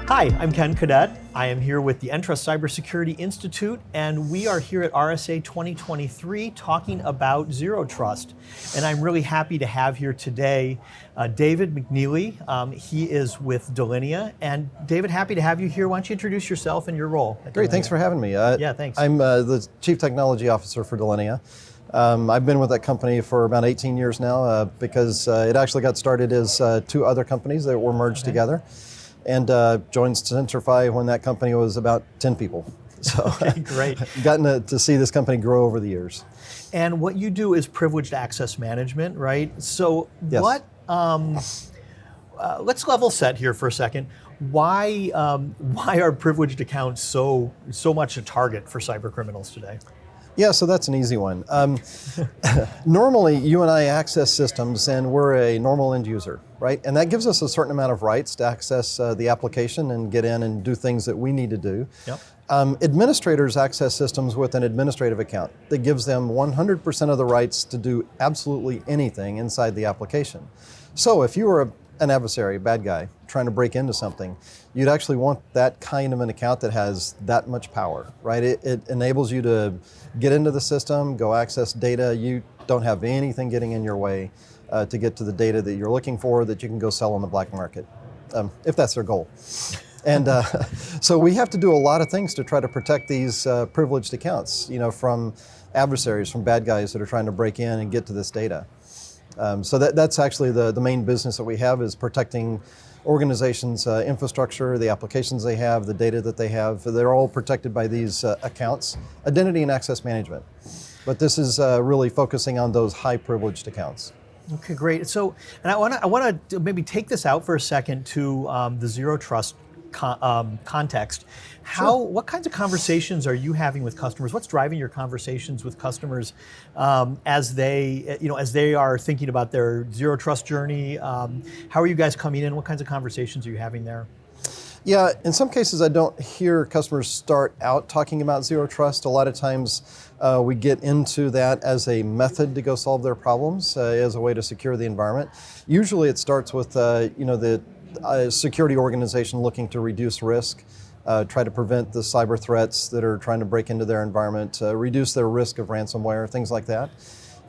Hi, I'm Ken Kadet. I am here with the Entrust Cybersecurity Institute, and we are here at RSA 2023 talking about Zero Trust. And I'm really happy to have here today David McNeely. He is with Delinea. And David, happy to have you here. Why don't you introduce yourself and your role at Great, Delinea? thanks for having me. Yeah, thanks. I'm the Chief Technology Officer for Delinea. I've been with that company for about 18 years now because it actually got started as two other companies that were merged together. And joined Centrify when that company was about 10 people. So okay, great. Gotten to see this company grow over the years. And what you do is privileged access management, right? So yes. Let's level set here for a second. Why are privileged accounts so much a target for cyber criminals today? Yeah, so that's an easy one. Normally, you and I access systems and we're a normal end user, right? And that gives us a certain amount of rights to access the application and get in and do things that we need to do. Yep. Administrators access systems with an administrative account that gives them 100% of the rights to do absolutely anything inside the application. So if you were an adversary, a bad guy, trying to break into something, you'd actually want that kind of an account that has that much power, right? It enables you to get into the system, go access data. You don't have anything getting in your way to get to the data that you're looking for that you can go sell on the black market, if that's their goal. And so we have to do a lot of things to try to protect these privileged accounts, from adversaries, from bad guys that are trying to break in and get to this data. So that's actually the main business that we have, is protecting organizations' infrastructure, the applications they have, the data that they have. They're all protected by these accounts, identity and access management. But this is really focusing on those high privileged accounts. Okay, great. So, and I want to maybe take this out for a second to the Zero Trust context. What kinds of conversations are you having with customers? What's driving your conversations with customers as they are thinking about their Zero Trust journey? How are you guys coming in? What kinds of conversations are you having there? Yeah, in some cases I don't hear customers start out talking about Zero Trust. A lot of times we get into that as a method to go solve their problems, as a way to secure the environment. Usually it starts with the security organization looking to reduce risk, try to prevent the cyber threats that are trying to break into their environment, reduce their risk of ransomware, things like that.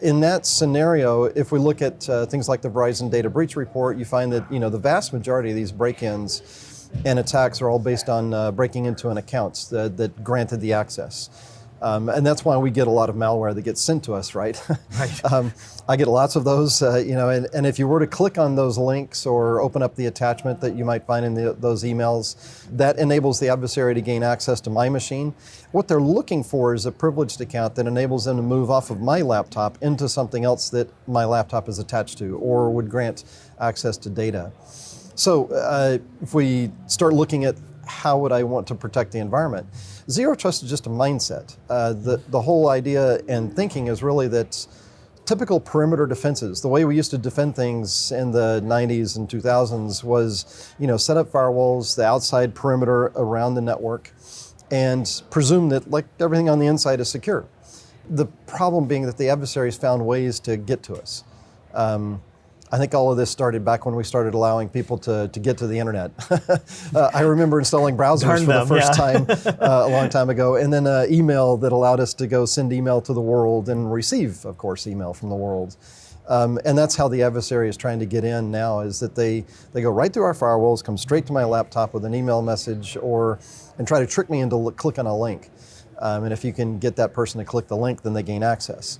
In that scenario, if we look at things like the Verizon Data Breach Report, you find that the vast majority of these break-ins and attacks are all based on breaking into an account that granted the access. And that's why we get a lot of malware that gets sent to us, right? Right. I get lots of those, and if you were to click on those links or open up the attachment that you might find in those emails, that enables the adversary to gain access to my machine. What they're looking for is a privileged account that enables them to move off of my laptop into something else that my laptop is attached to or would grant access to data. So if we start looking at how would I want to protect the environment, Zero Trust is just a mindset. The whole idea and thinking is really that typical perimeter defenses, the way we used to defend things in the 90s and 2000s was, set up firewalls, the outside perimeter around the network, and presume that like everything on the inside is secure. The problem being that the adversaries found ways to get to us. I think all of this started back when we started allowing people to get to the internet. I remember installing browsers for the first time a long time ago, and then email that allowed us to go send email to the world and receive, of course, email from the world. And that's how the adversary is trying to get in now, is that they go right through our firewalls, come straight to my laptop with an email message, and try to trick me into click on a link. And if you can get that person to click the link, then they gain access.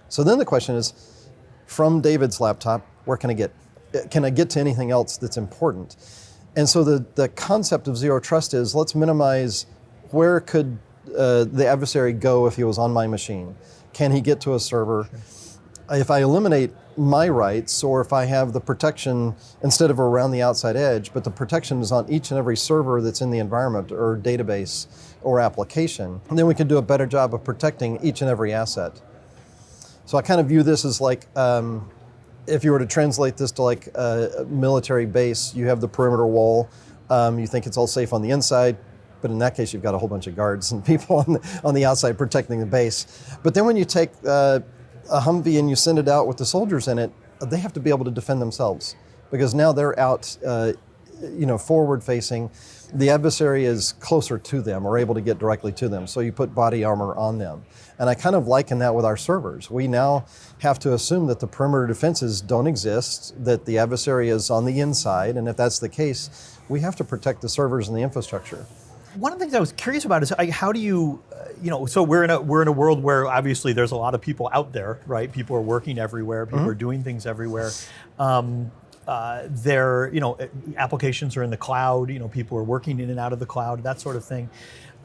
So then the question is, from David's laptop, where can I get? Can I get to anything else that's important? And so the concept of Zero Trust is, let's minimize where could the adversary go if he was on my machine. Can he get to a server? Sure. If I eliminate my rights, or if I have the protection instead of around the outside edge, but the protection is on each and every server that's in the environment or database or application, then we can do a better job of protecting each and every asset. So I kind of view this as like, if you were to translate this to like a military base, you have the perimeter wall. You think it's all safe on the inside, but in that case, you've got a whole bunch of guards and people on the outside protecting the base. But then when you take a Humvee and you send it out with the soldiers in it, they have to be able to defend themselves, because now they're out forward facing, the adversary is closer to them or able to get directly to them. So you put body armor on them. And I kind of liken that with our servers. We now have to assume that the perimeter defenses don't exist, that the adversary is on the inside, and if that's the case, we have to protect the servers and the infrastructure. One of the things I was curious about is how do you, so we're in a world where obviously there's a lot of people out there, right? People are working everywhere, people are doing things everywhere. Applications are in the cloud, people are working in and out of the cloud, that sort of thing.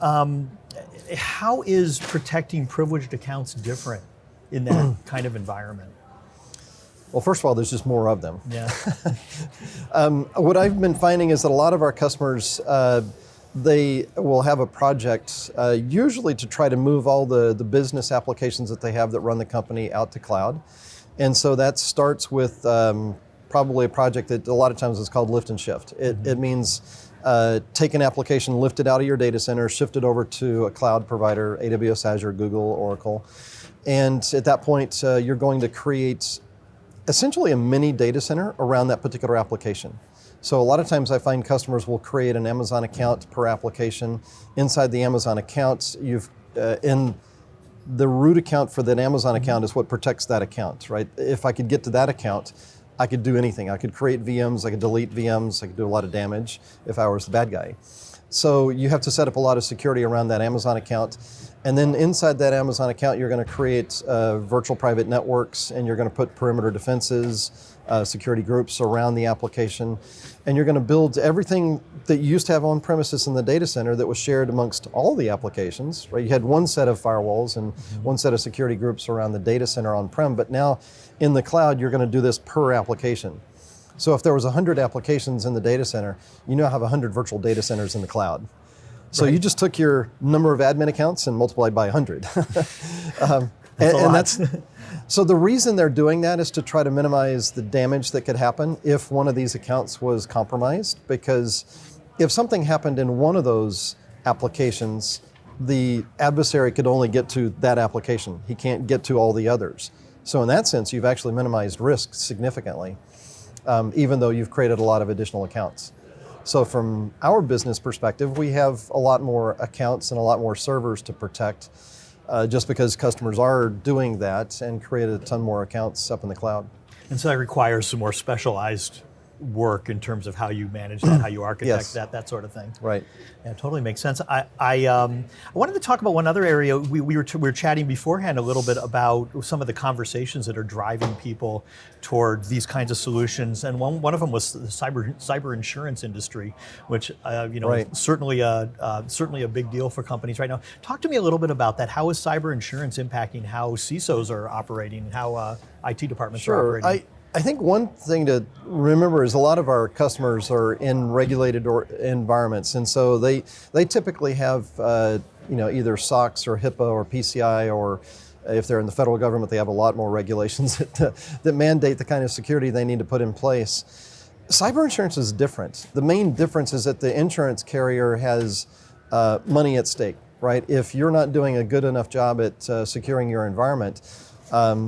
How is protecting privileged accounts different in that kind of environment? Well, first of all, there's just more of them. Yeah. What I've been finding is that a lot of our customers, they will have a project, usually to try to move all the business applications that they have that run the company out to cloud. And so that starts with probably a project that a lot of times is called lift and shift. It means take an application, lift it out of your data center, shift it over to a cloud provider, AWS, Azure, Google, Oracle. And at that point, you're going to create essentially a mini data center around that particular application. So a lot of times I find customers will create an Amazon account per application. Inside the Amazon account, you've in the root account for that Amazon account is what protects that account, right? If I could get to that account, I could do anything. I could create VMs, I could delete VMs, I could do a lot of damage if I was the bad guy. So you have to set up a lot of security around that Amazon account. And then inside that Amazon account, you're going to create virtual private networks, and you're going to put perimeter defenses, security groups around the application. And you're going to build everything that you used to have on premises in the data center that was shared amongst all the applications, right? You had one set of firewalls and one set of security groups around the data center on-prem, but now in the cloud, you're going to do this per application. So if there was 100 applications in the data center, you now have 100 virtual data centers in the cloud. So you just took your number of admin accounts and multiplied by 100. So the reason they're doing that is to try to minimize the damage that could happen if one of these accounts was compromised, because if something happened in one of those applications, the adversary could only get to that application. He can't get to all the others. So in that sense, you've actually minimized risk significantly, even though you've created a lot of additional accounts. So from our business perspective, we have a lot more accounts and a lot more servers to protect, just because customers are doing that and created a ton more accounts up in the cloud. And so that requires some more specialized work in terms of how you manage that, how you architect that sort of thing. Right. Yeah, totally makes sense. I wanted to talk about one other area. We were chatting beforehand a little bit about some of the conversations that are driving people toward these kinds of solutions, and one of them was the cyber insurance industry, which certainly a big deal for companies right now. Talk to me a little bit about that. How is cyber insurance impacting how CISOs are operating and how IT departments are operating? I think one thing to remember is a lot of our customers are in regulated environments, and so they typically have either SOX or HIPAA or PCI, or if they're in the federal government, they have a lot more regulations that mandate the kind of security they need to put in place. Cyber insurance is different. The main difference is that the insurance carrier has money at stake, right? If you're not doing a good enough job at securing your environment,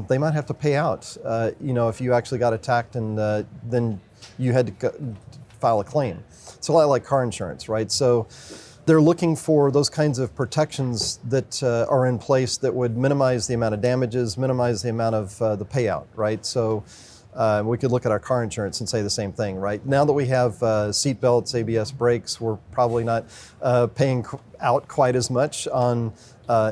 they might have to pay out, if you actually got attacked and then you had to file a claim. It's a lot like car insurance, right? So they're looking for those kinds of protections that are in place that would minimize the amount of damages, minimize the amount of the payout, right? So we could look at our car insurance and say the same thing, right? Now that we have seat belts, ABS brakes, we're probably not paying out quite as much on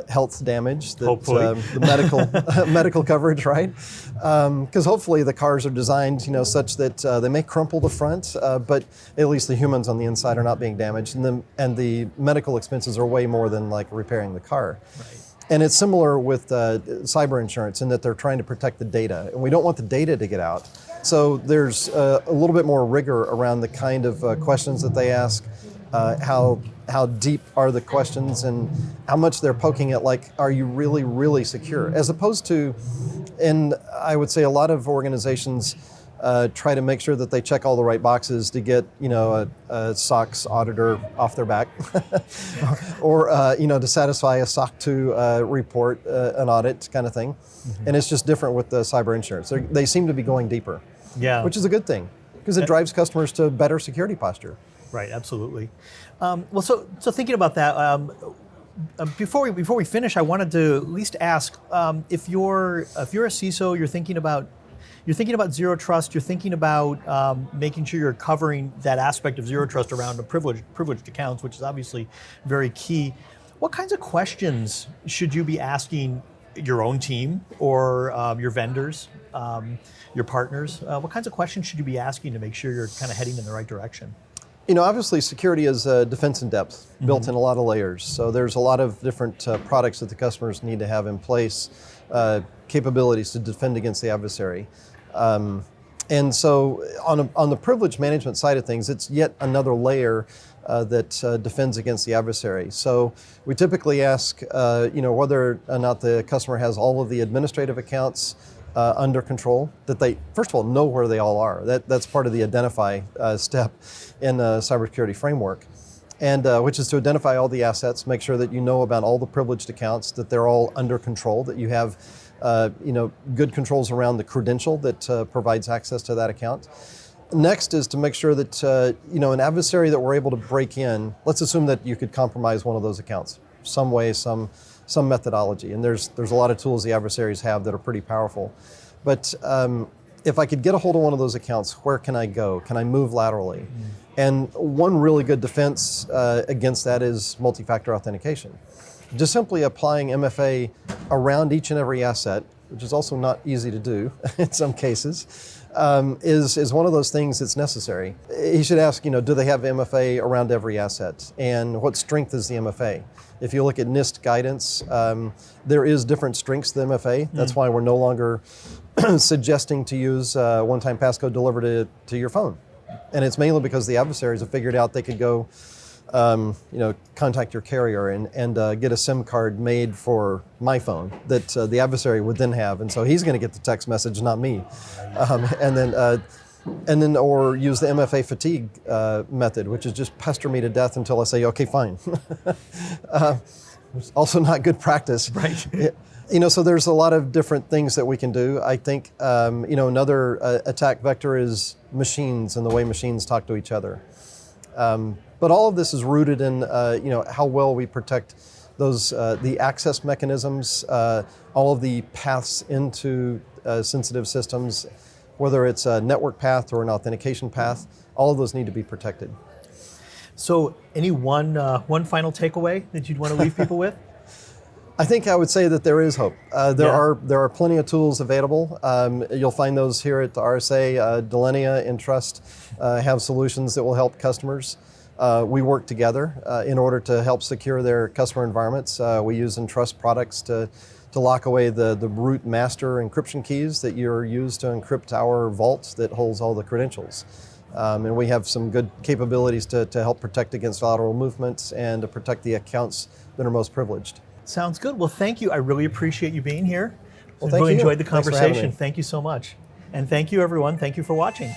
health damage, the medical coverage, right? Because hopefully the cars are designed, such that they may crumple the front, but at least the humans on the inside are not being damaged, and the medical expenses are way more than like repairing the car. Right. And it's similar with cyber insurance in that they're trying to protect the data, and we don't want the data to get out. So there's a little bit more rigor around the kind of questions that they ask, how deep are the questions, and how much they're poking at, like, are you really, really secure? As opposed to, and I would say a lot of organizations try to make sure that they check all the right boxes to get, a SOX auditor off their back, or to satisfy a SOC 2 report, an audit kind of thing. Mm-hmm. And it's just different with the cyber insurance. They seem to be going deeper, which is a good thing. because it drives customers to better security posture. Right, absolutely. Well, so thinking about that, before we finish, I wanted to at least ask if you're a CISO, you're thinking about zero trust, you're thinking about making sure you're covering that aspect of zero trust around the privileged accounts, which is obviously very key. What kinds of questions should you be asking your own team or your vendors, your partners? What kinds of questions should you be asking to make sure you're kind of heading in the right direction? Obviously security is defense in depth, built in a lot of layers. So there's a lot of different products that the customers need to have in place, capabilities to defend against the adversary. And so on the privilege management side of things, it's yet another layer that defends against the adversary. So we typically ask, whether or not the customer has all of the administrative accounts under control, that they, first of all, know where they all are. That's part of the identify step in the cybersecurity framework, and which is to identify all the assets, make sure that you know about all the privileged accounts, that they're all under control, that you have good controls around the credential that provides access to that account. Next is to make sure that an adversary that we're able to break in, let's assume that you could compromise one of those accounts, some way, some methodology, and there's a lot of tools the adversaries have that are pretty powerful. But if I could get a hold of one of those accounts, where can I go? Can I move laterally? And one really good defense against that is multi-factor authentication. Just simply applying MFA around each and every asset, which is also not easy to do in some cases, is one of those things that's necessary. You should ask, do they have MFA around every asset? And what strength is the MFA? If you look at NIST guidance, there is different strengths to the MFA. That's why we're no longer suggesting to use one-time passcode delivered to your phone. And it's mainly because the adversaries have figured out they could go contact your carrier and get a SIM card made for my phone that the adversary would then have, and so he's going to get the text message, not me, and then or use the MFA fatigue method, which is just pester me to death until I say okay, fine. It's also not good practice, right? So there's a lot of different things that we can do. I think another attack vector is machines and the way machines talk to each other. But all of this is rooted in how well we protect those the access mechanisms, all of the paths into sensitive systems, whether it's a network path or an authentication path. All of those need to be protected. So, any one final takeaway that you'd want to leave people with? I think I would say that there is hope. There are plenty of tools available. You'll find those here at the RSA. Delinea and Trust have solutions that will help customers. We work together in order to help secure their customer environments. We use Entrust products to lock away the root master encryption keys that you're used to encrypt our vault that holds all the credentials. And we have some good capabilities to help protect against lateral movements and to protect the accounts that are most privileged. Sounds good. Well, thank you. I really appreciate you being here. Well, thank really you. enjoyed the Thanks for having conversation. me. Thank you so much. And thank you, everyone. Thank you for watching.